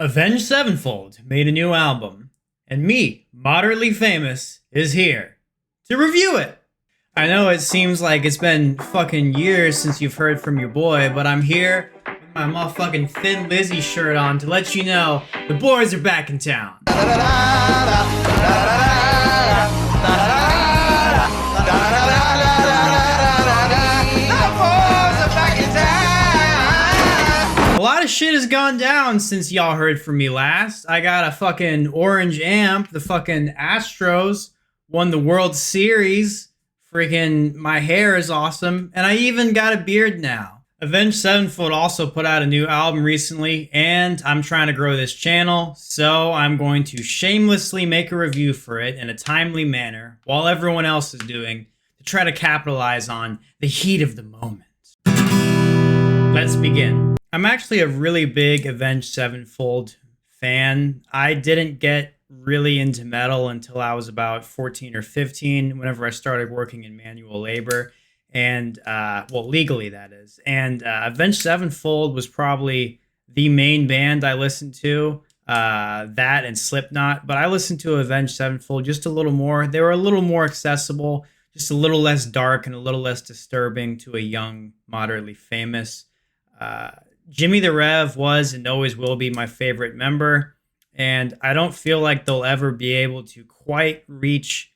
Avenged Sevenfold made a new album, and me, moderately famous, is here to review it. I know it seems like it's been fucking years since you've heard from your boy, but I'm here with my motherfucking Thin Lizzy shirt on to let you know the boys are back in town. A lot of shit has gone down since y'all heard from me last. I got a fucking orange amp. The fucking Astros won the World Series. Freaking my hair is awesome. And I even got a beard now. Avenged Sevenfold also put out a new album recently, and I'm trying to grow this channel, so I'm going to shamelessly make a review for it in a timely manner while everyone else is doing to try to capitalize on the heat of the moment. Let's begin. I'm actually a really big Avenged Sevenfold fan. I didn't get really into metal until I was about 14 or 15, whenever I started working in manual labor, and well, legally that is. And Avenged Sevenfold was probably the main band I listened to, that and Slipknot, but I listened to Avenged Sevenfold just a little more. They were a little more accessible, just a little less dark and a little less disturbing to a young, moderately famous. Jimmy the Rev was and always will be my favorite member, and I don't feel like they'll ever be able to quite reach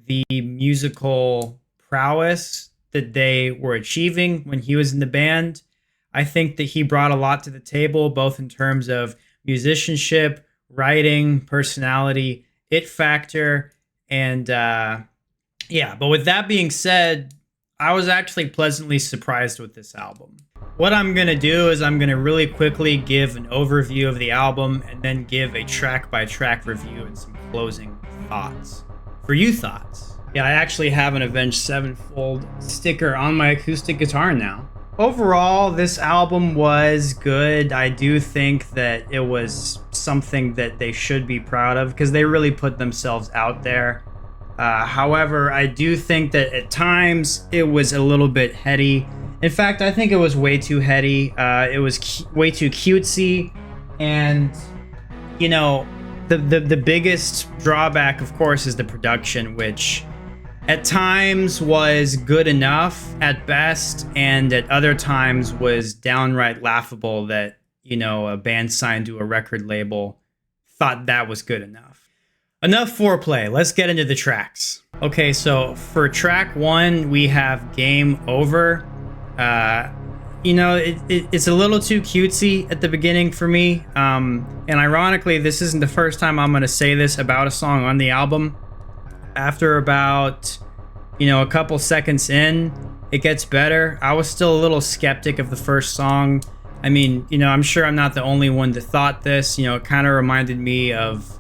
the musical prowess that they were achieving when he was in the band. I think that he brought a lot to the table, both in terms of musicianship, writing, personality, it factor, and yeah. But with that being said, I was actually pleasantly surprised with this album. What I'm going to do is I'm going to really quickly give an overview of the album and then give a track-by-track review and some closing thoughts. For you thoughts. Yeah, I actually have an Avenged Sevenfold sticker on my acoustic guitar now. Overall, this album was good. I do think that it was something that they should be proud of because they really put themselves out there. However, I do think that at times it was a little bit heady. In fact, I think it was way too heady. It was way too cutesy, and you know, the biggest drawback, of course, is the production, which at times was good enough at best, and at other times was downright laughable that, you know, a band signed to a record label thought that was good enough. Enough foreplay. Let's get into the tracks. Okay, so for track one, we have Game Over. You know, it's a little too cutesy at the beginning for me. And ironically, this isn't the first time I'm going to say this about a song on the album. After about, you know, a couple seconds in, it gets better. I was still a little skeptic of the first song. I mean, you know, I'm sure I'm not the only one that thought this. You know, it kind of reminded me of,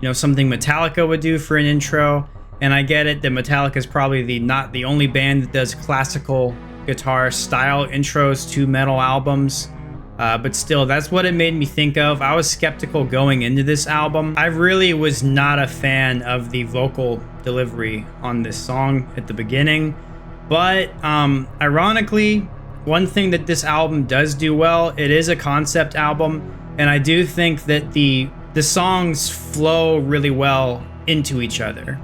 you know, something Metallica would do for an intro. And I get it that Metallica is probably not the only band that does classical guitar style intros to metal albums, but still, that's what it made me think of. I was skeptical going into this album. I really was not a fan of the vocal delivery on this song at the beginning, but ironically, one thing that this album does do well, it is a concept album, and I do think that the songs flow really well into each other.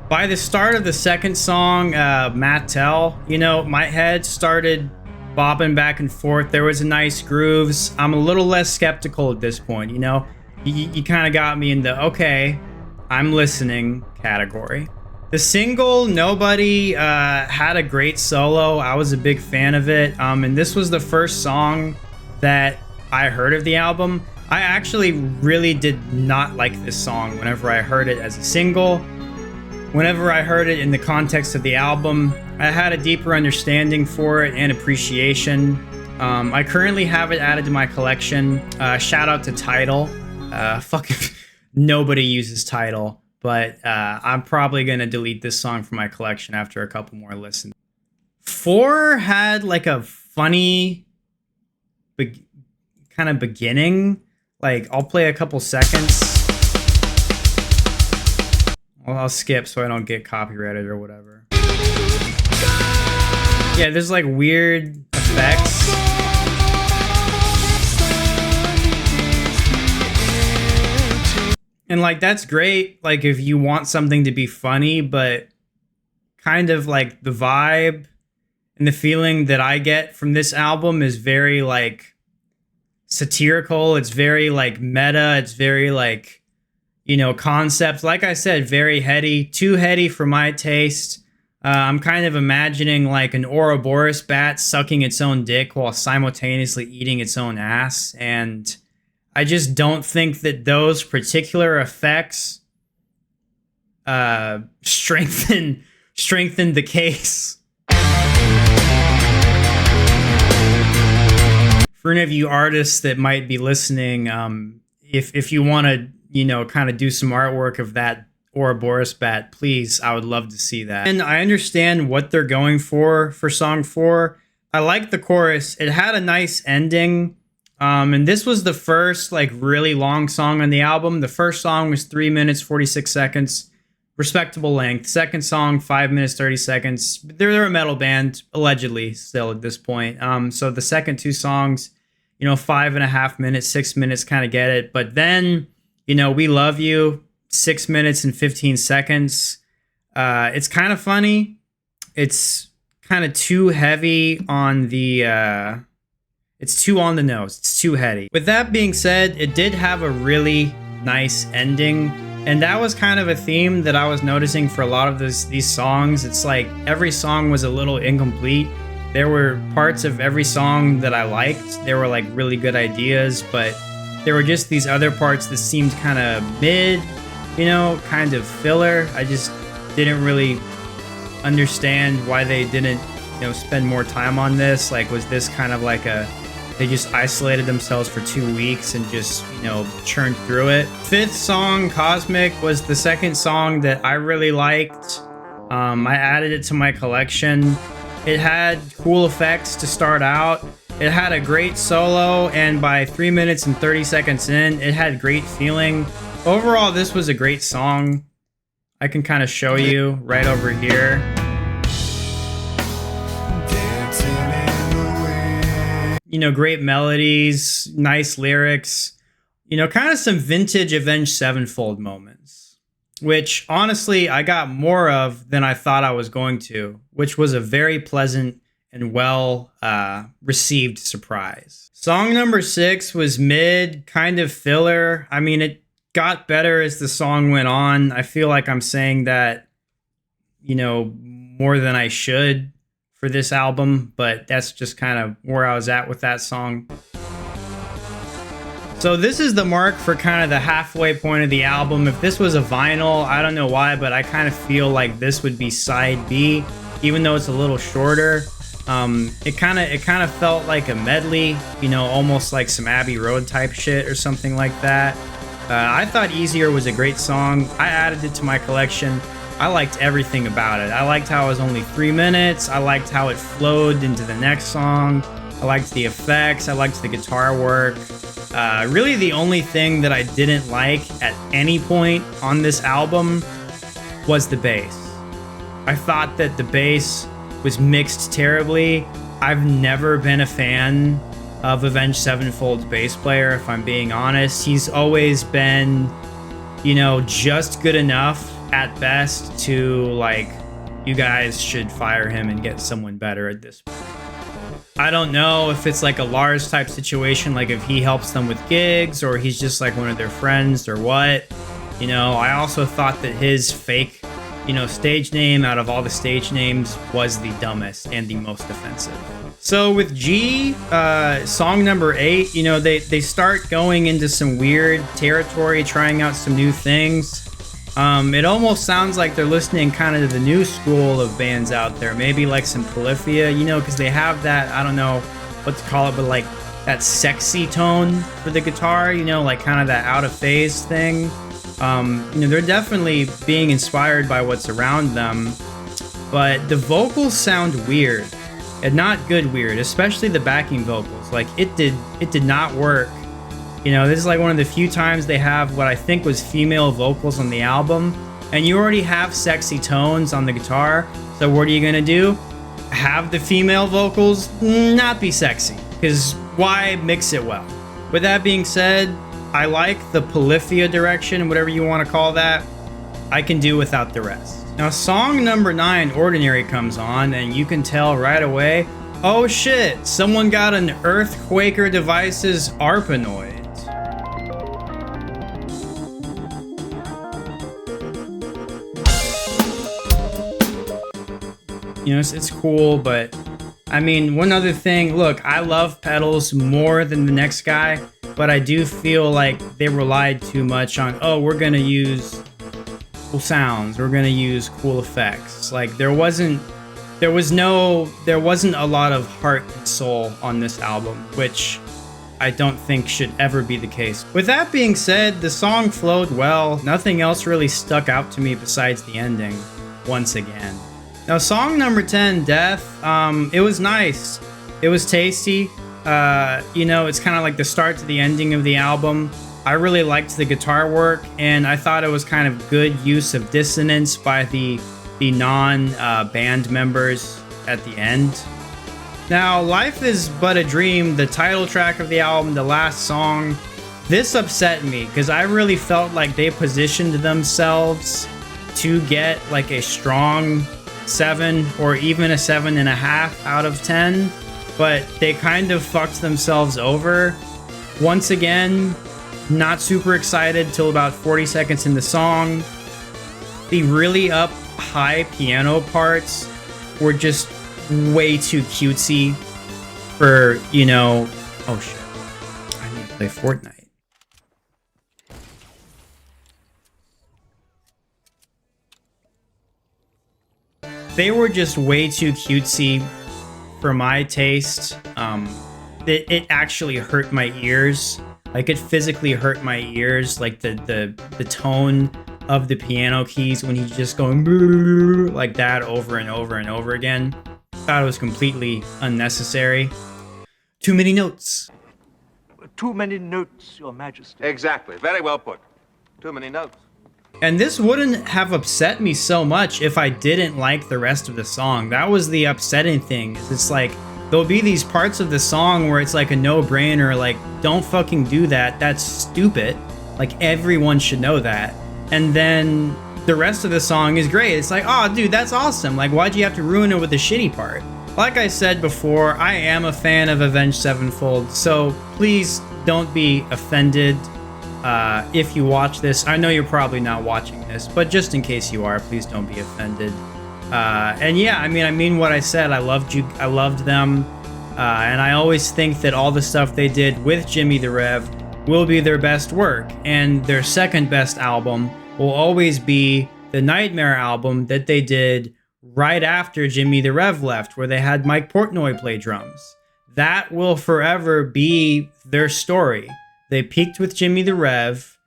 By the start of the second song, Matt Tell, you know, my head started bobbing back and forth. There was a nice grooves. I'm a little less skeptical at this point, you know. You kind of got me in the, okay, I'm listening category. The single, Nobody, had a great solo. I was a big fan of it. And this was the first song that I heard of the album. I actually really did not like this song whenever I heard it as a single. Whenever I heard it in the context of the album, I had a deeper understanding for it and appreciation. I currently have it added to my collection. Shout out to Tidal. Fucking nobody uses Tidal, but I'm probably gonna delete this song from my collection after a couple more listens. 4 had like a funny kind of beginning. Like, I'll play a couple seconds. Well, I'll skip so I don't get copyrighted or whatever. Yeah, there's like weird effects. And like that's great, like if you want something to be funny, but kind of like the vibe and the feeling that I get from this album is very like satirical. It's very like meta. It's very like, you know, concept. Like I said, very heady, too heady for my taste. I'm kind of imagining like an Ouroboros bat sucking its own dick while simultaneously eating its own ass. And I just don't think that those particular effects strengthen the case. For any of you artists that might be listening, if you want to, you know, kind of do some artwork of that Ouroboros bat, please, I would love to see that. And I understand what they're going for song 4. I like the chorus. It had a nice ending. And this was the first like really long song on the album. The first song was 3 minutes, 46 seconds, respectable length. Second song, 5 minutes, 30 seconds. They're a metal band, allegedly, still at this point. So the second 2 songs, you know, 5.5 minutes, 6 minutes, kind of get it. But then, you know, We Love You, 6 minutes and 15 seconds. It's kind of funny. It's kind of too heavy on the... it's too on the nose. It's too heady. With that being said, it did have a really nice ending. And that was kind of a theme that I was noticing for a lot of these songs. It's like every song was a little incomplete. There were parts of every song that I liked. There were like really good ideas, but there were just these other parts that seemed kind of mid, you know, kind of filler. I just didn't really understand why they didn't, you know, spend more time on this. Like, was this kind of like they just isolated themselves for 2 weeks and just, you know, churned through it? Fifth song, Cosmic, was the second song that I really liked. I added it to my collection. It had cool effects to start out. It had a great solo, and by 3 minutes and 30 seconds in, it had great feeling. Overall, this was a great song. I can kind of show you right over here. You know, great melodies, nice lyrics, you know, kind of some vintage Avenged Sevenfold moments, which honestly I got more of than I thought I was going to, which was a very pleasant and well received surprise. Song number 6 was mid, kind of filler. I mean, it got better as the song went on. I feel like I'm saying that, you know, more than I should for this album, but that's just kind of where I was at with that song. So this is the mark for kind of the halfway point of the album. If this was a vinyl, I don't know why, but I kind of feel like this would be side B, even though it's a little shorter. It kind of felt like a medley, you know, almost like some Abbey Road type shit or something like that. I thought Easier was a great song. I added it to my collection. I liked everything about it. I liked how it was only 3 minutes. I liked how it flowed into the next song. I liked the effects. I liked the guitar work. Really the only thing that I didn't like at any point on this album was the bass. I thought that the bass was mixed terribly. I've never been a fan of Avenged Sevenfold's bass player, if I'm being honest. He's always been, you know, just good enough at best to, like, you guys should fire him and get someone better at this point. I don't know if it's like a Lars type situation, like if he helps them with gigs or he's just like one of their friends or what. You know, I also thought that his fake, you know, stage name out of all the stage names was the dumbest and the most offensive. So with G, song number 8, you know, they start going into some weird territory, trying out some new things. It almost sounds like they're listening kind of to the new school of bands out there, maybe like some Polyphia, you know, because they have that, I don't know what to call it, but like that sexy tone for the guitar, you know, like kind of that out of phase thing. You know, they're definitely being inspired by what's around them, but the vocals sound weird, and not good weird, especially the backing vocals. Like it did not work. You know, this is like one of the few times they have what I think was female vocals on the album, and you already have sexy tones on the guitar, so what are you gonna do? Have the female vocals not be sexy, because why mix it well? With that being said, I like the polyphia direction, whatever you want to call that. I can do without the rest. Now, song number 9, Ordinary, comes on, and you can tell right away, oh shit, someone got an Earthquaker Devices Arpanoid. You know, it's cool, but I mean, one other thing, look, I love pedals more than the next guy, but I do feel like they relied too much on, oh, we're gonna use cool sounds, we're gonna use cool effects. Like there wasn't a lot of heart and soul on this album, which I don't think should ever be the case. With that being said, the song flowed well. Nothing else really stuck out to me besides the ending, once again. Now, song number 10, Death, it was nice. It was tasty. You know, it's kind of like the start to the ending of the album. I really liked the guitar work, and I thought it was kind of good use of dissonance by the non-band members at the end. Now, Life is But a Dream, the title track of the album, the last song, this upset me because I really felt like they positioned themselves to get like a strong 7 or even a 7.5 out of 10, but they kind of fucked themselves over. Once again, not super excited till about 40 seconds in the song. The really up high piano parts were just way too cutesy for, you know, oh shit, I need to play Fortnite. They were just way too cutesy for my taste. It actually hurt my ears. Like it physically hurt my ears. Like the tone of the piano keys when he's just going like that over and over and over again. Thought it was completely unnecessary. Too many notes. Too many notes, Your Majesty. Exactly. Very well put. Too many notes. And this wouldn't have upset me so much if I didn't like the rest of the song. That was the upsetting thing. It's like, there'll be these parts of the song where it's like a no-brainer, like, don't fucking do that, that's stupid. Like, everyone should know that. And then the rest of the song is great. It's like, oh, dude, that's awesome. Like, why'd you have to ruin it with the shitty part? Like I said before, I am a fan of Avenged Sevenfold, so please don't be offended. If you watch this, I know you're probably not watching this, but just in case you are, please don't be offended. And yeah, I mean what I said. I loved them, and I always think that all the stuff they did with Jimmy the Rev will be their best work, and their second best album will always be the Nightmare album that they did right after Jimmy the Rev left, where they had Mike Portnoy play drums. That will forever be their story. They peaked with Jimmy the Rev.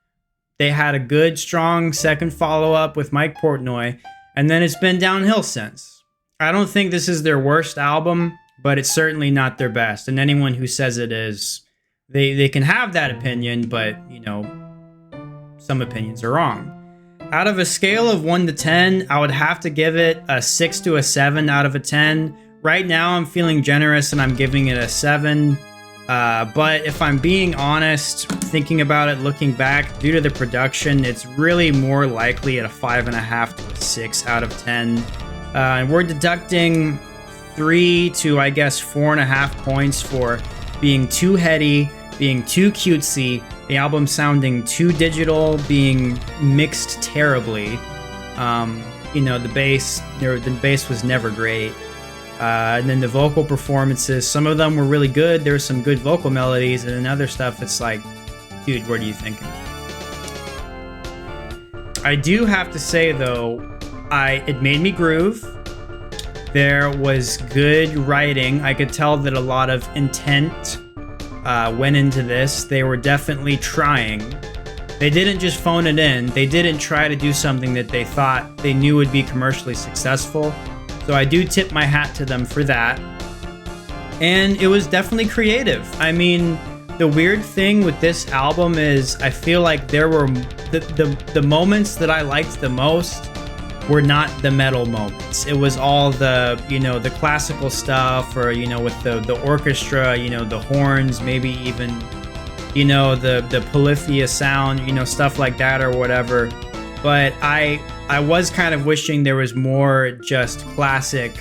They had a good, strong second follow-up with Mike Portnoy, and then it's been downhill since. I don't think this is their worst album, but it's certainly not their best. And anyone who says it is, they can have that opinion, but, you know, some opinions are wrong. Out of a scale of 1 to 10, I would have to give it a 6 to a 7 out of a 10. Right now, I'm feeling generous and I'm giving it a 7. But if I'm being honest, thinking about it, looking back, due to the production, it's really more likely at a 5.5 to a 6 out of 10. And we're deducting 3 to, I guess, 4.5 points for being too heady, being too cutesy, the album sounding too digital, being mixed terribly. You know, the bass was never great. And then the vocal performances, some of them were really good. There were some good vocal melodies, and then other stuff, it's like, dude, what are you thinking? I do have to say, though, it made me groove. There was good writing. I could tell that a lot of intent went into this. They were definitely trying. They didn't just phone it in. They didn't try to do something that they thought they knew would be commercially successful. So I do tip my hat to them for that. And it was definitely creative. I mean, the weird thing with this album is I feel like there were the moments that I liked the most were not the metal moments. It was all the, you know, the classical stuff, or, you know, with the orchestra, you know, the horns, maybe even you know, the polyphia sound, you know, stuff like that or whatever. But I was kind of wishing there was more just classic,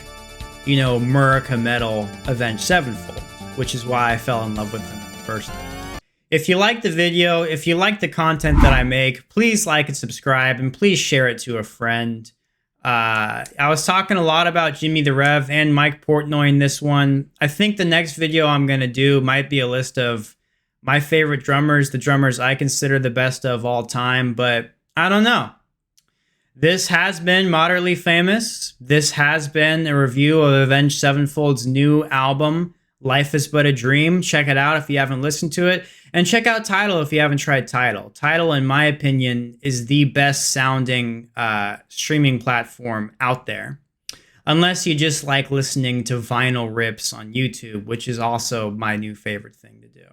you know, Murica metal Avenged Sevenfold, which is why I fell in love with them in the first place. If you like the video, if you like the content that I make, please like and subscribe, and please share it to a friend. I was talking a lot about Jimmy the Rev and Mike Portnoy in this one. I think the next video I'm going to do might be a list of my favorite drummers, the drummers I consider the best of all time, but I don't know. This has been Moderately Famous. This has been a review of Avenged Sevenfold's new album, Life is But a Dream. Check it out if you haven't listened to it. And check out Tidal if you haven't tried Tidal. Tidal, in my opinion, is the best sounding streaming platform out there. Unless you just like listening to vinyl rips on YouTube, which is also my new favorite thing to do.